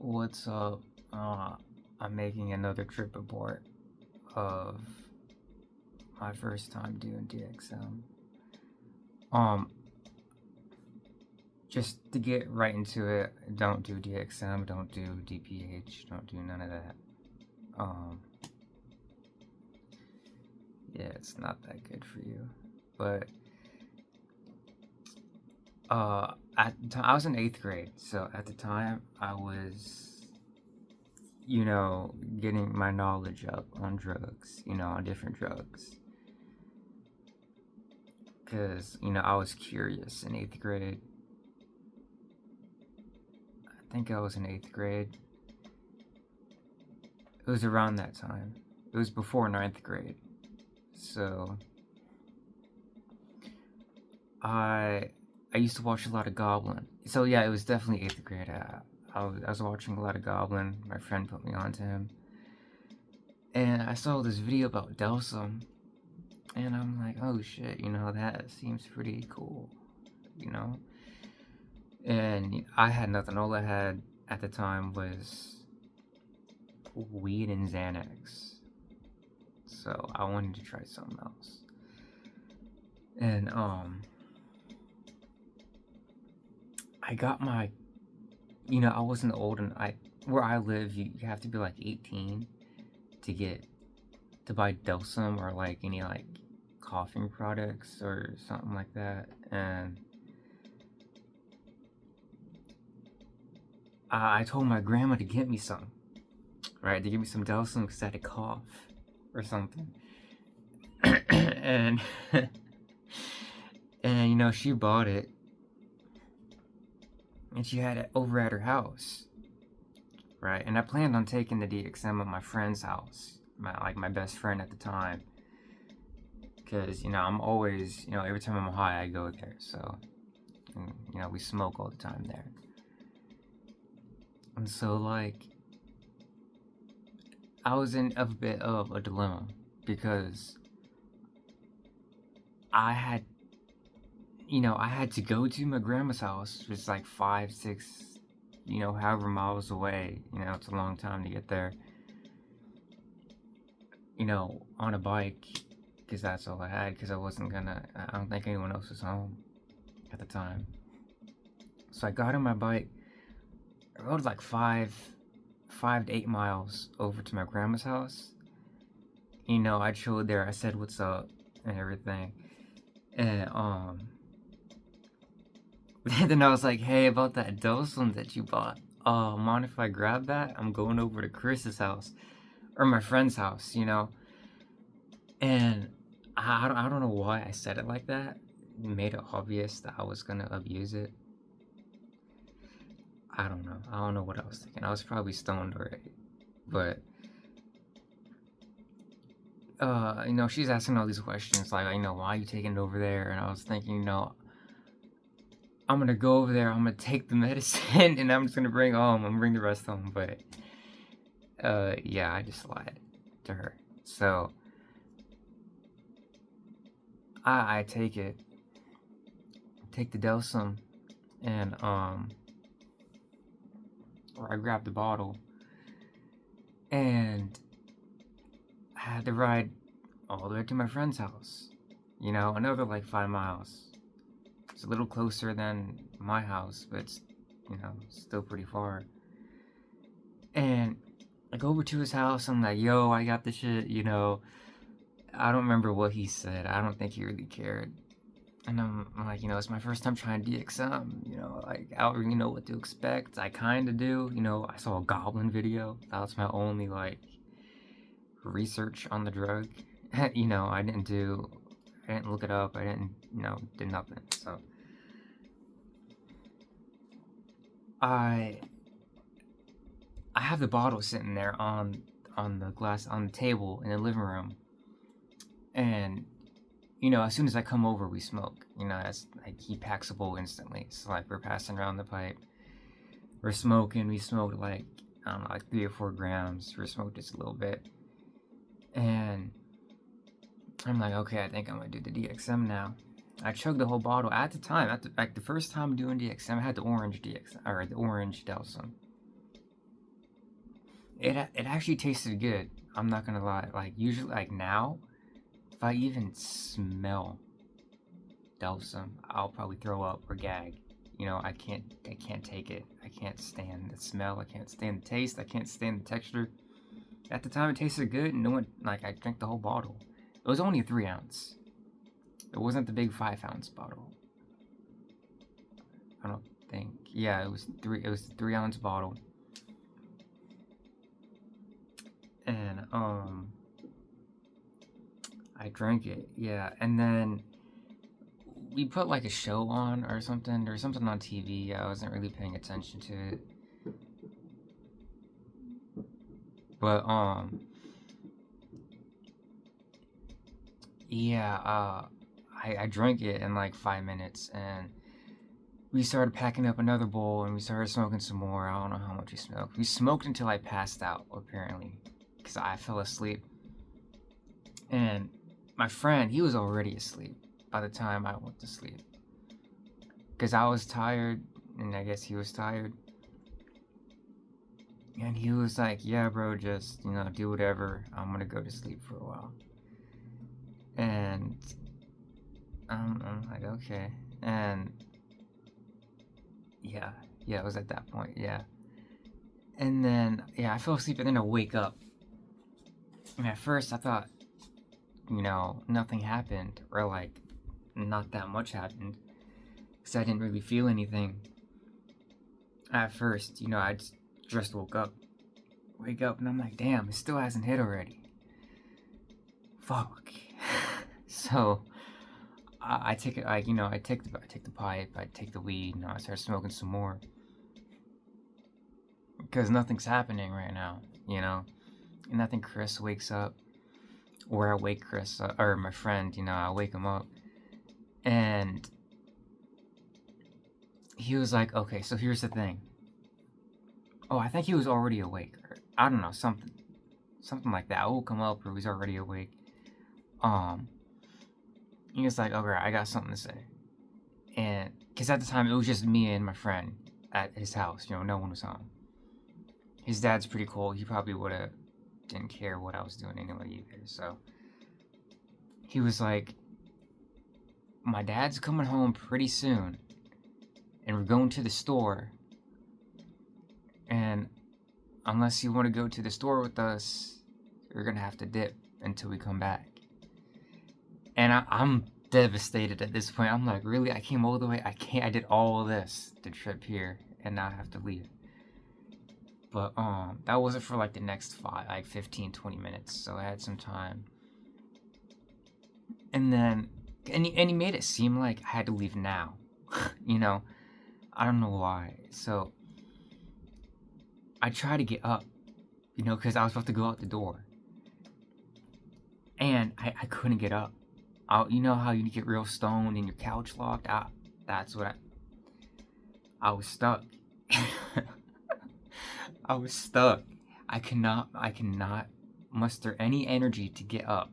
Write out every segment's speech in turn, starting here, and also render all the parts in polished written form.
What's up? I'm making another trip report of my first time doing DXM. Um, just to get right into it, don't do DXM, don't do DPH, don't do none of that. Um, yeah, it's not that good for you. But I was in 8th grade, so at the time I was, getting my knowledge up on drugs, on different drugs. Because, I was curious in 8th grade. I think I was in 8th grade. It was around that time. It was before 9th grade. So, I used to watch a lot of Goblin. So, yeah, it was definitely 8th grade. I was watching a lot of Goblin. My friend put me onto him. And I saw this video about Delsum. And I'm like, oh shit, that seems pretty cool, And I had nothing. All I had at the time was weed and Xanax. So I wanted to try something else. And I got my I wasn't old, and where I live you have to be like 18 to buy Delsum or like any like coughing products or something like that. And I told my grandma to get me some, right? To give me some Delsum because I had a cough or something. and and she bought it, and she had it over at her house, right? And I planned on taking the DXM at my friend's house, my best friend at the time, because I'm always every time I'm high I go there. So we smoke all the time there, and so like I was in a bit of a dilemma because I had I had to go to my grandma's house, which is like 5, 6, however miles away. It's a long time to get there. On a bike, because that's all I had. Because I don't think anyone else was home at the time. So I got on my bike. I rode like 5 to 8 miles over to my grandma's house. I chilled there. I said what's up and everything, and then I was like, hey, about that Dosum that you bought. Mind if I grab that? I'm going over to Chris's house. Or my friend's house, And I don't know why I said it like that. It made it obvious that I was gonna abuse it. I don't know. I don't know what I was thinking. I was probably stoned already. But, she's asking all these questions like, why are you taking it over there? And I was thinking, I'm gonna go over there, I'm gonna take the medicine, and I'm just gonna bring it home. I'm gonna bring the rest home, but yeah, I just lied to her. So I take the Delsum, and or I grab the bottle, and I had to ride all the way to my friend's house. Another like 5 miles. It's a little closer than my house, but it's, still pretty far. And I go over to his house. I'm like, yo, I got the shit, I don't remember what he said. I don't think he really cared. And I'm like, it's my first time trying DXM, like, I don't really know what to expect. I kind of do, I saw a Goblin video. That was my only, like, research on the drug. I didn't look it up. I didn't, did nothing. So, I have the bottle sitting there on the table in the living room, and as soon as I come over, we smoke. That's like he packs a bowl instantly. So like we're passing around the pipe, we're smoking. We smoked like I don't know, like 3 or 4 grams. We smoked just a little bit, and I'm like, okay, I think I'm gonna do the DXM now. I chugged the whole bottle at the time. Like the first time doing DXM, I had the orange DXM or the orange Delsum. it actually tasted good. I'm not gonna lie. Like usually, like now, if I even smell Delsum, I'll probably throw up or gag. I can't take it. I can't stand the smell. I can't stand the taste. I can't stand the texture. At the time, it tasted good, and no one like I drank the whole bottle. It was only a 3 ounce. It wasn't the big 5 ounce bottle. I don't think. Yeah, it was three. It was the 3 ounce bottle, and I drank it. Yeah, and then we put like a show on or something on TV. I wasn't really paying attention to it, but yeah, I drank it in like 5 minutes, and we started packing up another bowl, and we started smoking some more. I don't know how much we smoked. We smoked until I passed out, apparently, because I fell asleep. And my friend, he was already asleep by the time I went to sleep. Because I was tired, and I guess he was tired. And he was like, yeah, bro, just, do whatever. I'm gonna go to sleep for a while. And I'm like, okay. And yeah, it was at that point, yeah. And then, yeah, I fell asleep, and then I wake up. And at first, I thought, nothing happened, or like, not that much happened, because I didn't really feel anything. At first, I just wake up, and I'm like, damn, it still hasn't hit already. Fuck. So, I take it, like, I take the pipe, I take the weed, I start smoking some more. Because nothing's happening right now, And I think Chris wakes up, or I wake Chris up, or my friend, I wake him up. And he was like, okay, so here's the thing. Oh, I think he was already awake. Or, I don't know, something like that. I woke him up, or he was already awake. He was like, okay, I got something to say. And, because at the time, it was just me and my friend at his house. No one was home. His dad's pretty cool. He probably didn't care what I was doing anyway either. So, he was like, my dad's coming home pretty soon, and we're going to the store, and unless you want to go to the store with us, you're gonna have to dip until we come back. And I'm devastated at this point. I'm like, really? I came all the way? I did all of this to trip here, and now I have to leave. But that wasn't for like the next 15-20 minutes, so I had some time. And then and he made it seem like I had to leave now. I don't know why. So I tried to get up, because I was about to go out the door. And I couldn't get up. You know how you get real stoned and your couch locked? That's what I was stuck. I was stuck. I cannot muster any energy to get up.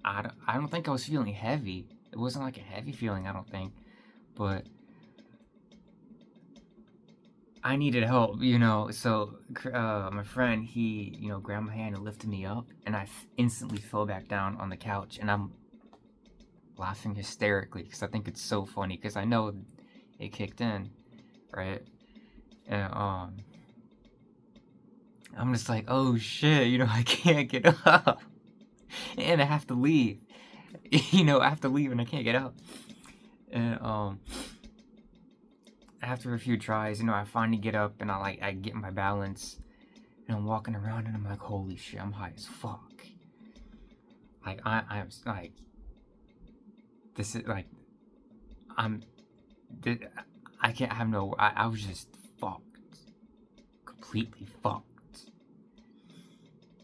I don't think I was feeling heavy. It wasn't like a heavy feeling, I don't think. But I needed help, So my friend, he, grabbed my hand and lifted me up, and I instantly fell back down on the couch, and I'm laughing hysterically because I think it's so funny because I know it kicked in, right? And I'm just like, oh shit, I can't get up, and I have to leave. I have to leave, and I can't get up. And after a few tries, I finally get up, and I get my balance, and I'm walking around, and I'm like, holy shit, I'm high as fuck. Like I'm like, this is like, I can't have no. I was just fucked, completely fucked.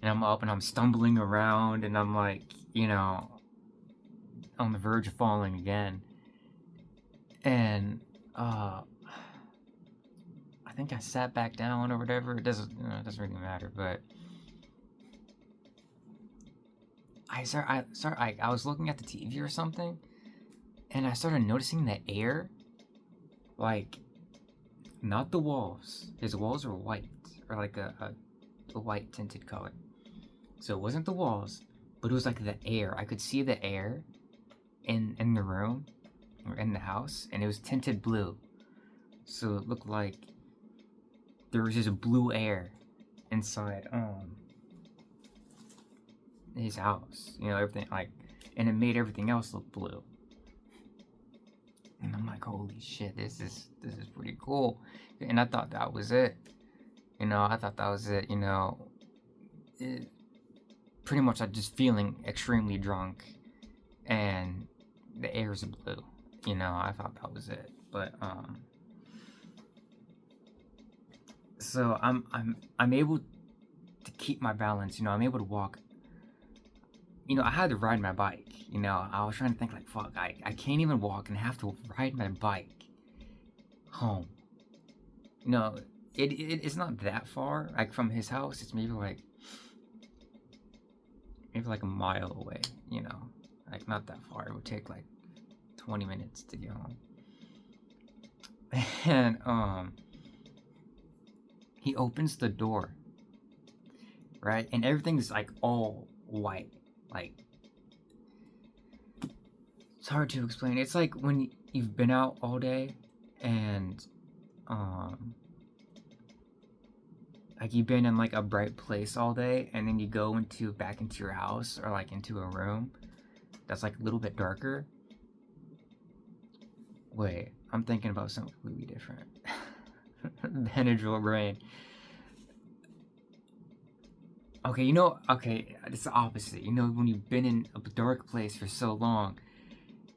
And I'm up, and I'm stumbling around, and I'm like, on the verge of falling again. And I think I sat back down or whatever. It doesn't really matter. But I was looking at the TV or something, and I started noticing the air, like, not the walls. His walls were white, or like a a white tinted color. So it wasn't the walls, but it was like the air. I could see the air in the room or in the house, and it was tinted blue. So it looked like there was just blue air inside his house. Everything like, and it made everything else look blue. And I'm like, holy shit, this is pretty cool. And I thought that was it. I thought that was it. Pretty much I'm just feeling extremely drunk, and the air's blue. I thought that was it. But so I'm able to keep my balance. I'm able to walk. I had to ride my bike. I was trying to think like, fuck, I can't even walk and have to ride my bike home. It's not that far. Like from his house, it's maybe like a mile away. Like not that far. It would take like 20 minutes to get home. And he opens the door, right? And everything's like all white. Like, it's hard to explain. It's like when you've been out all day and like you've been in like a bright place all day, and then you go back into your house or like into a room that's like a little bit darker. Wait, I'm thinking about something completely different. Benadryl brain. Okay, it's the opposite. When you've been in a dark place for so long,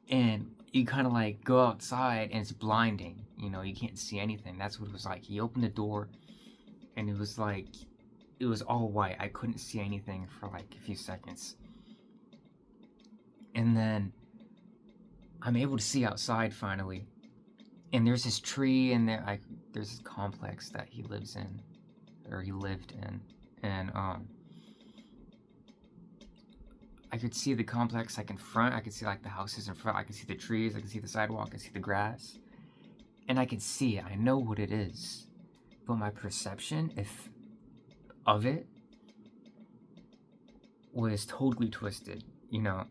and you kind of like go outside and it's blinding. You can't see anything. That's what it was like. He opened the door, and it was all white. I couldn't see anything for like a few seconds. And then I'm able to see outside finally. And there's this tree, and there's this complex that he lives in, or he lived in. And I could see the complex like in front. I could see like the houses in front. I could see the trees. I could see the sidewalk. I could see the grass. And I could see it. I know what it is. But my perception of it was totally twisted. To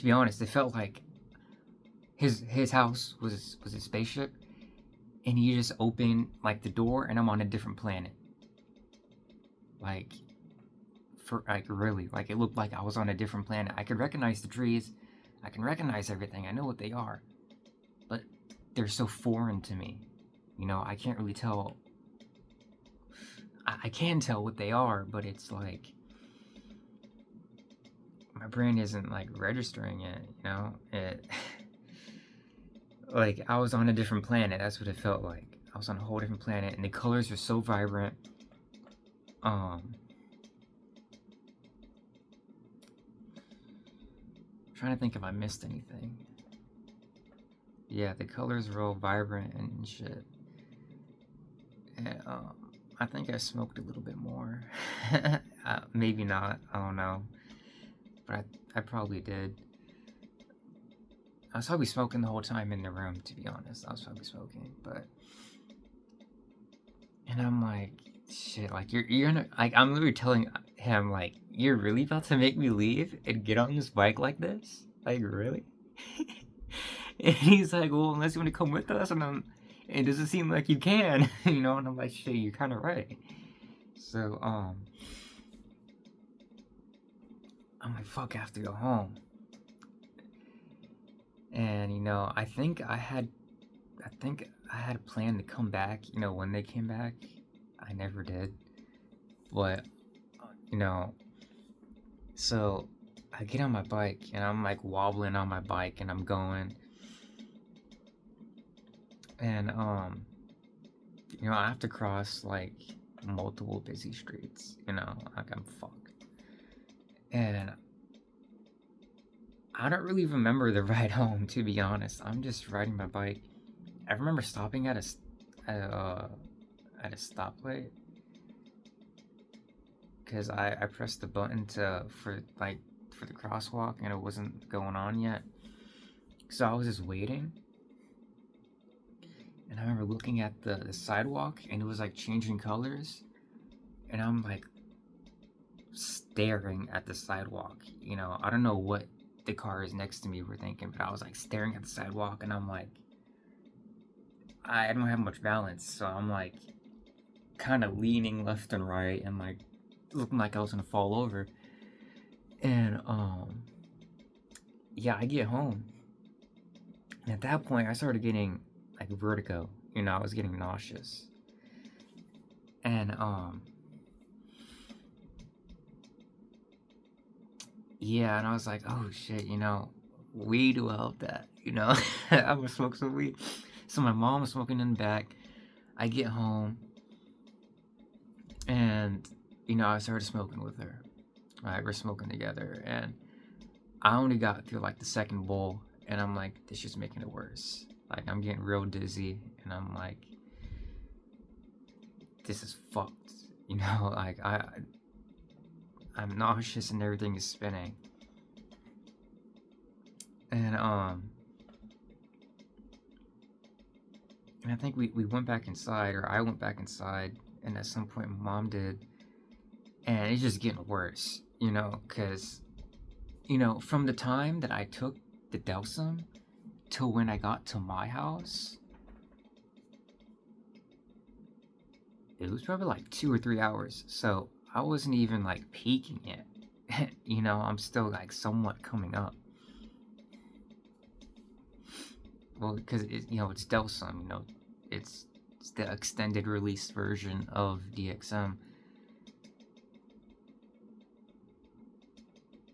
be honest, it felt like his house was a spaceship, and he just opened like the door, and I'm on a different planet. Like, really, like it looked like I was on a different planet. I could recognize the trees, I can recognize everything. I know what they are, but they're so foreign to me. I can't really tell. I can tell what they are, but it's like my brain isn't like registering it. It like I was on a different planet. That's what it felt like. I was on a whole different planet, and the colors were so vibrant. Trying to think if I missed anything. Yeah, the colors were all vibrant and shit. And I think I smoked a little bit more. Maybe not. I don't know. But I probably did. I was probably smoking the whole time in the room, to be honest. I was probably smoking, but... And I'm like, shit, like, you're gonna... Like, I'm literally telling him, like, you're really about to make me leave and get on this bike like this? Like, really? And he's like, well, unless you want to come with us, and it doesn't seem like you can, and I'm like, shit, you're kind of right. So, I'm like, fuck, I have to go home. And, I think I had a plan to come back, when they came back. I never did. But, so I get on my bike, and I'm like wobbling on my bike, and I'm going. And, I have to cross like multiple busy streets, like I'm fucked. And I don't really remember the ride home, to be honest. I'm just riding my bike. I remember stopping at a stoplight, because I pressed the button for the crosswalk, and it wasn't going on yet. So I was just waiting, and And I remember looking at the sidewalk, and it was like changing colors, and I'm like staring at the sidewalk. I don't know what the cars next to me were thinking, but I was like staring at the sidewalk, and I'm like, I don't have much balance, so I'm like kind of leaning left and right, and like looking like I was gonna fall over. And yeah, I get home, and at that point, I started getting like vertigo. I was getting nauseous, and yeah, and I was like, oh shit, weed will help that. I'm gonna smoke some weed. So my mom was smoking in the back. I get home, and I started smoking with her. Right, we're smoking together, and I only got through like the second bowl, and I'm like, this is making it worse. Like, I'm getting real dizzy, and I'm like, this is fucked. Like I'm nauseous and everything is spinning. And I think we went back inside, or I went back inside, and at some point my mom did, and it's just getting worse, because from the time that I took the Delsum till when I got to my house, it was probably like 2 or 3 hours. So I wasn't even like peaking it. I'm still like somewhat coming up. Well, because it's Delsum. It's the extended release version of DXM.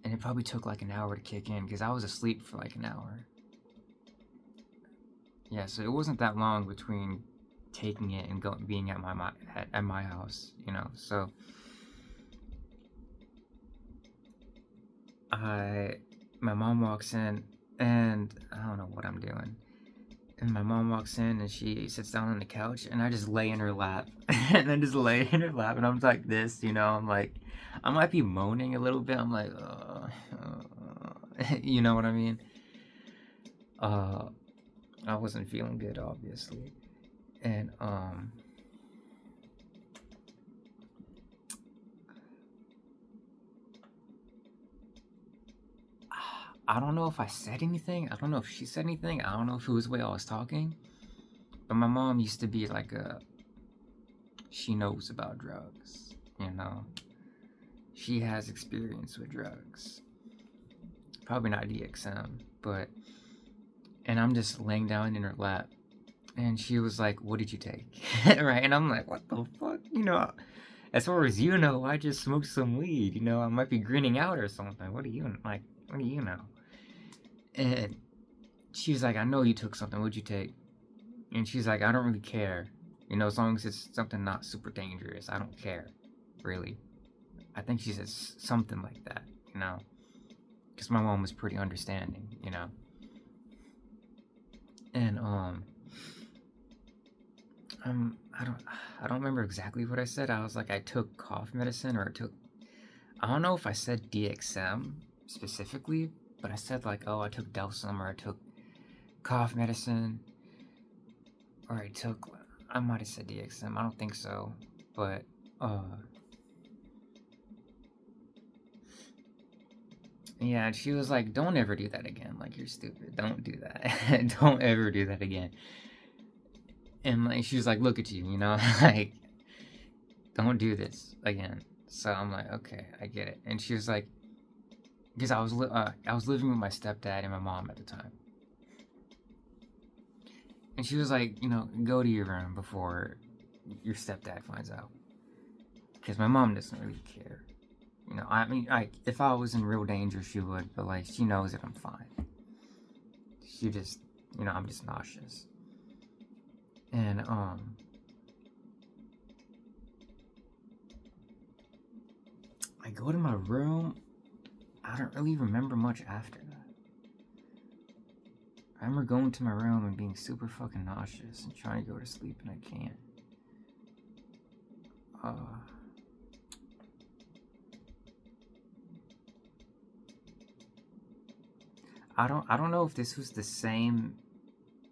And it probably took like an hour to kick in because I was asleep for like an hour. Yeah, so it wasn't that long between taking it and being at my house, So my mom walks in, and I don't know what I'm doing. And my mom walks in, and she sits down on the couch, and I just lay in her lap. And I just lay in her lap, and I'm like this, I'm like, I might be moaning a little bit. I'm like, you know what I mean? I wasn't feeling good, obviously. And I don't know if I said anything. I don't know if she said anything. I don't know if it was the way I was talking. But my mom used to be like she knows about drugs, She has experience with drugs. Probably not DXM, but... And I'm just laying down in her lap. And she was like, what did you take? Right? And I'm like, what the fuck? As far as you know, I just smoked some weed. I might be grinning out or something. What do you know? And she's like, I know you took something. What'd you take? And she's like, I don't really care. As long as it's something not super dangerous, I don't care. Really. I think she said something like that, Because my mom was pretty understanding, And, I don't remember exactly what I said. I was like, I took cough medicine, or I don't know if I said DXM specifically, but I said like, oh, I took Delsum, or I took cough medicine, or I might have said DXM. I don't think so, but yeah, and she was like, don't ever do that again. Like, you're stupid. Don't do that. Don't ever do that again. And like, she was like, look at you, like, don't do this again. So I'm like, okay, I get it. And she was like, because I was living with my stepdad and my mom at the time. And she was like, go to your room before your stepdad finds out. Because my mom doesn't really care. I mean, if I was in real danger, she would, but like, she knows that I'm fine. She just, I'm just nauseous. And I go to my room. I don't really remember much after that. I remember going to my room and being super fucking nauseous and trying to go to sleep, and I can't. I don't know if this was the same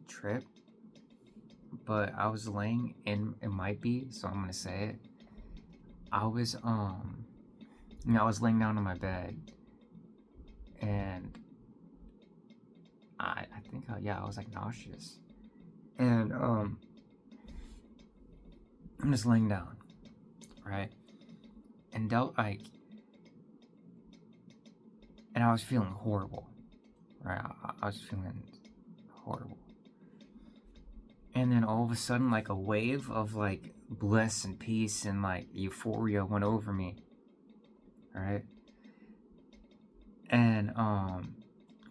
trip, but I was laying in, it might be, so I'm gonna say it. I was, I was laying down on my bed, and I think, I was like nauseous. And, I'm just laying down, right? And and I was feeling horrible, right? I was feeling horrible. And then all of a sudden, like a wave of like bliss and peace and like euphoria went over me, right? And I'm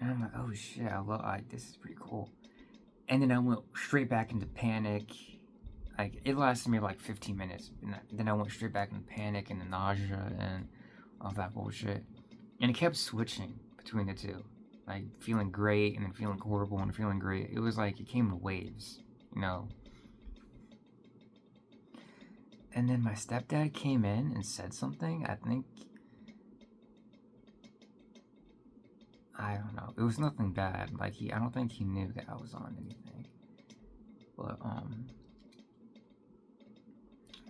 like, oh shit, this is pretty cool. And then I went straight back into panic. Like it lasted me like 15 minutes, and then I went straight back into panic and the nausea and all that bullshit. And it kept switching between the two, like feeling great and then feeling horrible and feeling great. It was like it came in waves, you know. And then my stepdad came in and said something. I don't know. It was nothing bad. Like I don't think he knew that I was on anything. But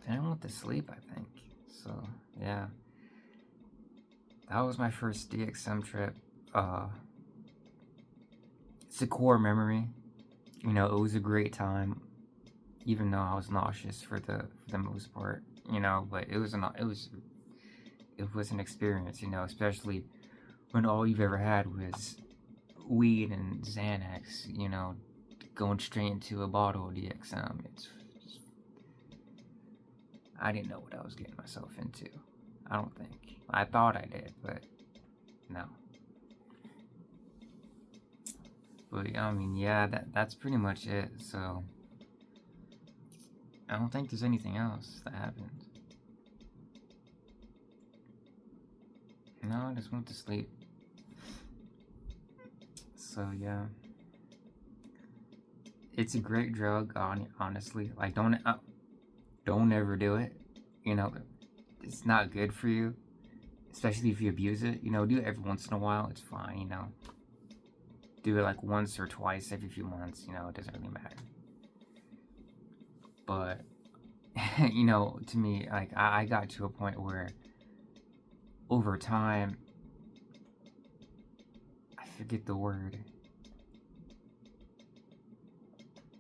then I went to sleep, I think. So yeah, that was my first DXM trip. It's a core memory. You know, it was a great time, even though I was nauseous for the most part. You know, but it was an experience. You know, especially when all you've ever had was weed and Xanax. You know, going straight into a bottle of DXM. I didn't know what I was getting myself into. I don't think. I thought I did, but no. But I mean, yeah, that's pretty much it. So I don't think there's anything else that happened. No, I just went to sleep. So yeah, it's a great drug. Honestly, like don't ever do it. You know, it's not good for you, especially if you abuse it. You know, do it every once in a while. It's fine. You know, do it like once or twice every few months. You know, it doesn't really matter. But you know, to me, like I got to a point where over time, I forget the word.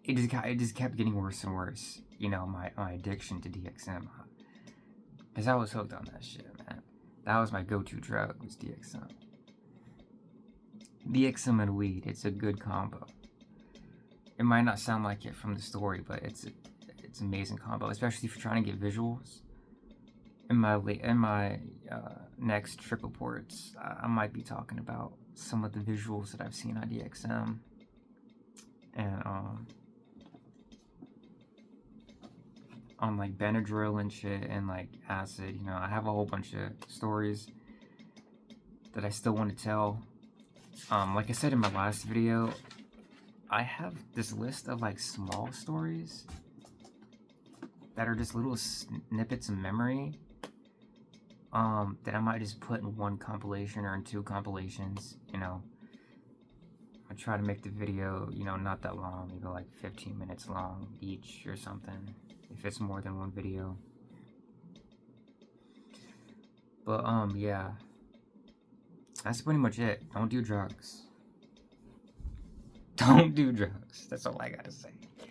It just kept getting worse and worse. You know, my addiction to DXM, because I was hooked on that shit, man. That was my go-to drug, was DXM. DXM and weed, it's a good combo. It might not sound like it from the story, but it's an amazing combo, especially if you're trying to get visuals. In my next trip reports, I might be talking about some of the visuals that I've seen on DXM, and on like Benadryl and shit, and like acid. You know, I have a whole bunch of stories that I still want to tell. Like I said in my last video, I have this list of like small stories that are just little snippets of memory that I might just put in one compilation or in two compilations. You know, I try to make the video, you know, not that long, maybe like 15 minutes long each or something, if it's more than one video. But yeah, that's pretty much it. Don't do drugs. Don't do drugs. That's all I gotta say.